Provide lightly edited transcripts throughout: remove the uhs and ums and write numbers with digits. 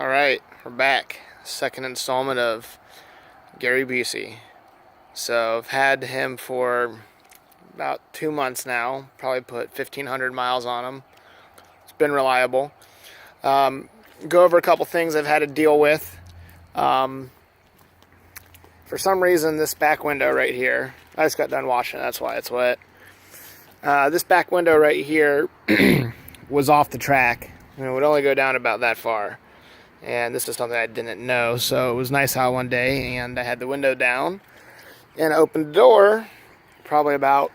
Alright, we're back. Second installment of Gary Busey. So I've had him for about 2 months now. Probably put 1,500 miles on him. It's been reliable. Go over a couple things I've had to deal with. For some reason, this back window right here, I just got done washing it, that's why it's wet. This back window right here was off the track. And it would only go down about that far. And this is something I didn't know, so it was nice out one day, and I had the window down, and I opened the door, probably about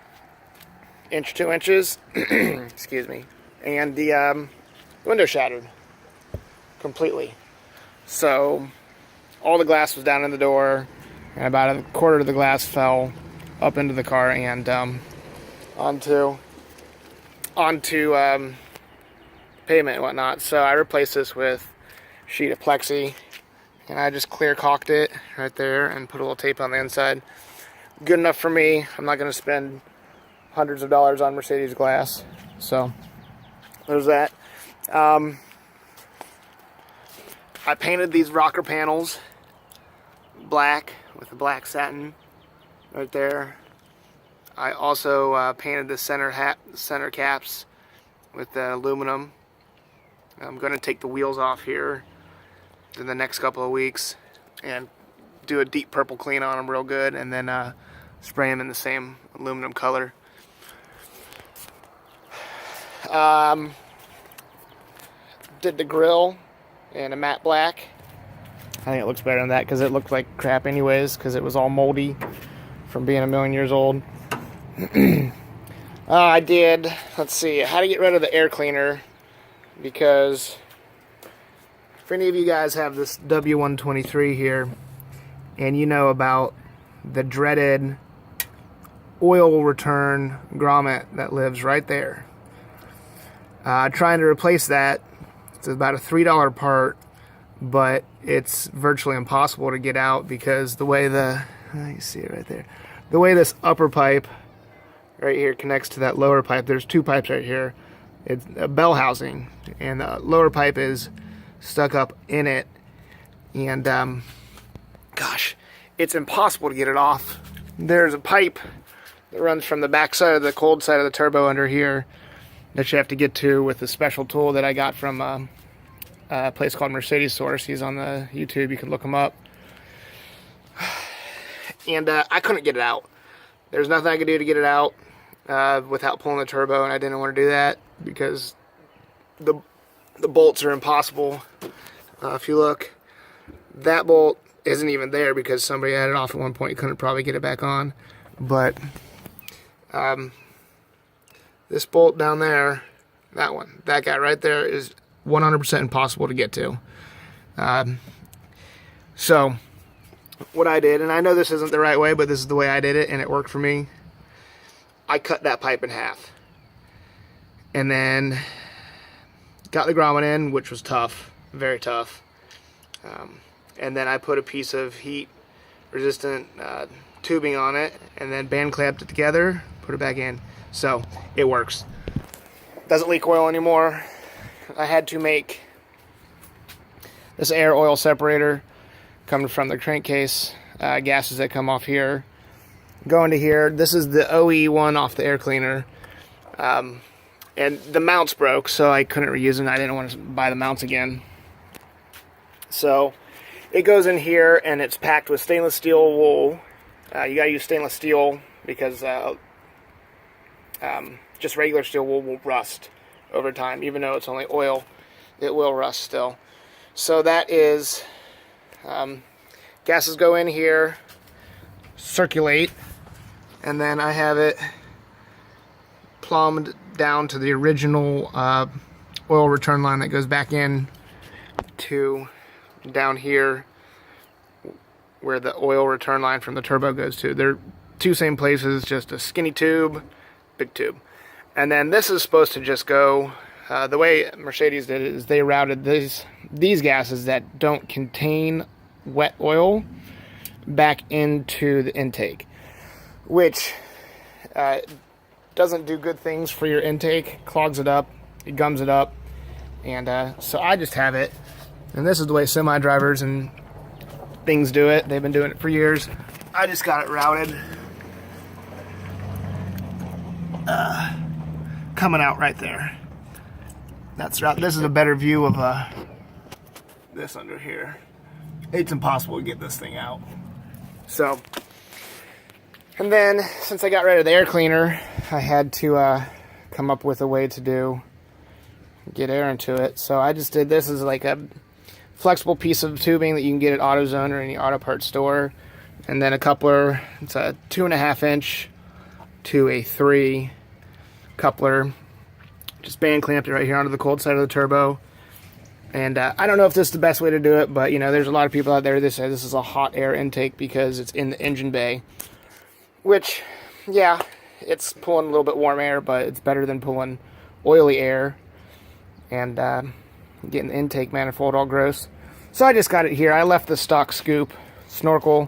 2 inches, excuse me, and the window shattered completely. So all the glass was down in the door, and about a quarter of the glass fell up into the car and onto pavement and whatnot. So I replaced this with sheet of plexi, and I just clear caulked it right there and put a little tape on the inside. Good enough for me. I'm not going to spend hundreds of dollars on Mercedes glass, so there's that. I painted these rocker panels black with the black satin right there. I also painted the center caps with the aluminum. I'm going to take the wheels off here in the next couple of weeks and do a deep purple clean on them real good, and then spray them in the same aluminum color. Did the grill in a matte black. I think it looks better than that because it looked like crap anyways, because it was all moldy from being a million years old. I did, let's see, how to get rid of the air cleaner, because if any of you guys have this W123 here, and you know about the dreaded oil return grommet that lives right there, trying to replace that, it's about a $3 part, but it's virtually impossible to get out because the way you see it right there, the way this upper pipe right here connects to that lower pipe, there's two pipes right here. It's a bell housing, and the lower pipe is stuck up in it, and gosh, it's impossible to get it off. There's a pipe that runs from the back side of the cold side of the turbo under here that you have to get to with a special tool that I got from a place called Mercedes Source. He's on the YouTube, you can look him up. And I couldn't get it out. There's nothing I could do to get it out without pulling the turbo, and I didn't want to do that because the bolts are impossible. If you look, that bolt isn't even there because somebody had it off at one point. You couldn't probably get it back on. But this bolt down there, that guy right there is 100% impossible to get to. So what I did, and I know this isn't the right way, but this is the way I did it, and it worked for me. I cut that pipe in half, and then got the grommet in, which was tough, very tough. And then I put a piece of heat-resistant tubing on it, and then band clamped it together, put it back in. So it works. Doesn't leak oil anymore. I had to make this air oil separator coming from the crankcase, gases that come off here, go into here. This is the OE one off the air cleaner. And the mounts broke, so I couldn't reuse them. I didn't want to buy the mounts again. So it goes in here, and it's packed with stainless steel wool. You gotta use stainless steel because just regular steel wool will rust over time. Even though it's only oil, it will rust still. So that is, gases go in here, circulate, and then I have it plumbed down to the original oil return line that goes back in to down here where the oil return line from the turbo goes to. They're two same places, just a skinny tube, big tube. And then this is supposed to just go, the way Mercedes did it is they routed these gases that don't contain wet oil back into the intake, which doesn't do good things for your intake, clogs it up, it gums it up, and so I just have it And this is the way semi-drivers and things do it. They've been doing it for years. I just got it routed. Coming out right there. That's right. This is a better view of this under here. It's impossible to get this thing out. So, and then since I got rid of the air cleaner, I had to come up with a way to get air into it. So I just did this as like a flexible piece of tubing that you can get at AutoZone or any auto parts store, and then a coupler. It's a 2.5 inch to a 3 coupler. Just band clamped it right here onto the cold side of the turbo. And I don't know if this is the best way to do it, but you know, there's a lot of people out there that say this is a hot air intake because it's in the engine bay. Which, yeah, it's pulling a little bit warm air, but it's better than pulling oily air and getting the intake manifold all gross. So I just got it here. I left the stock scoop snorkel,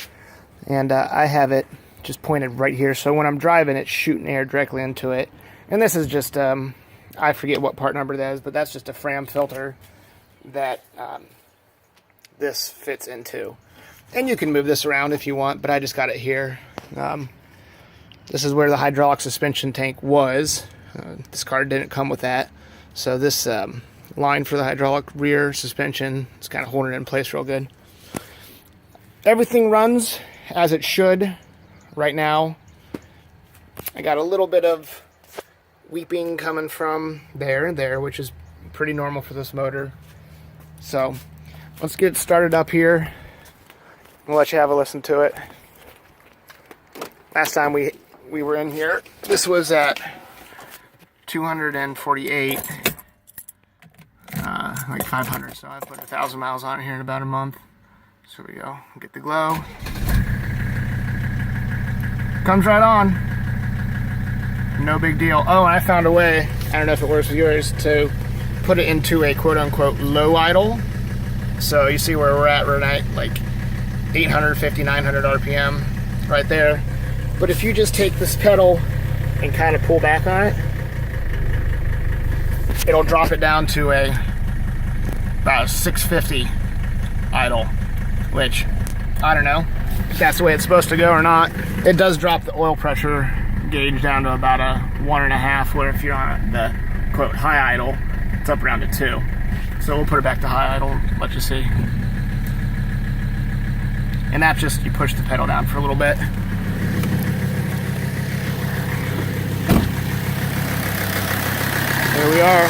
and I have it just pointed right here. So when I'm driving, it's shooting air directly into it. And this is just, I forget what part number that is, but that's just a Fram filter that this fits into. And you can move this around if you want, but I just got it here. This is where the hydraulic suspension tank was. This car didn't come with that. So this line for the hydraulic rear suspension is kind of holding it in place real good. Everything runs as it should right now. I got a little bit of weeping coming from there and there, which is pretty normal for this motor. So let's get started up here. I'll let you have a listen to it. Last time we were in here, this was at 248, like 500. So I put 1,000 miles on it here in about a month. So here we go. Get the glow. Comes right on. No big deal. Oh, and I found a way, I don't know if it works with yours, to put it into a quote-unquote low idle. So you see where we're at, we're at like 850, 900 RPM right there. But if you just take this pedal and kind of pull back on it, it'll drop it down to about a 650 idle, which, I don't know if that's the way it's supposed to go or not. It does drop the oil pressure gauge down to about a 1.5, where if you're on the quote high idle, it's up around a 2. So we'll put it back to high idle and let you see. And that's just, you push the pedal down for a little bit. There we are.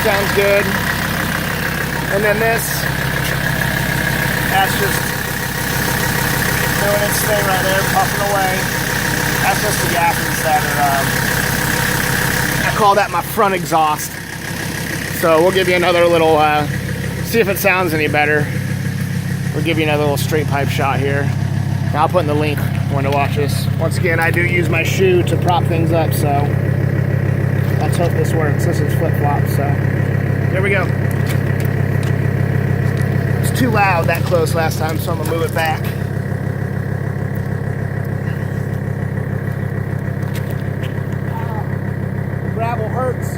Sounds good. And then this, that's just doing its thing right there, puffing away. That's just the gases that are, I call that my front exhaust. So we'll give you another little, see if it sounds any better. We'll give you another little straight pipe shot here. Now I'll put in the link when to watch this. Once again, I do use my shoe to prop things up, so let's hope this works. This is flip-flop, so there we go. It's too loud that close last time, so I'm gonna move it back. The gravel hurts.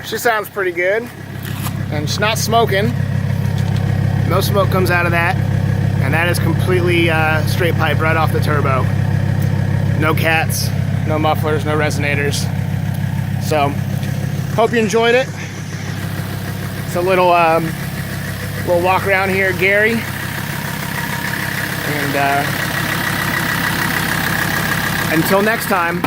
She sounds pretty good, and she's not smoking. No smoke comes out of that, and that is completely straight pipe right off the turbo. No cats, no mufflers, no resonators. So, hope you enjoyed it. It's a little walk around here at Gary, and until next time.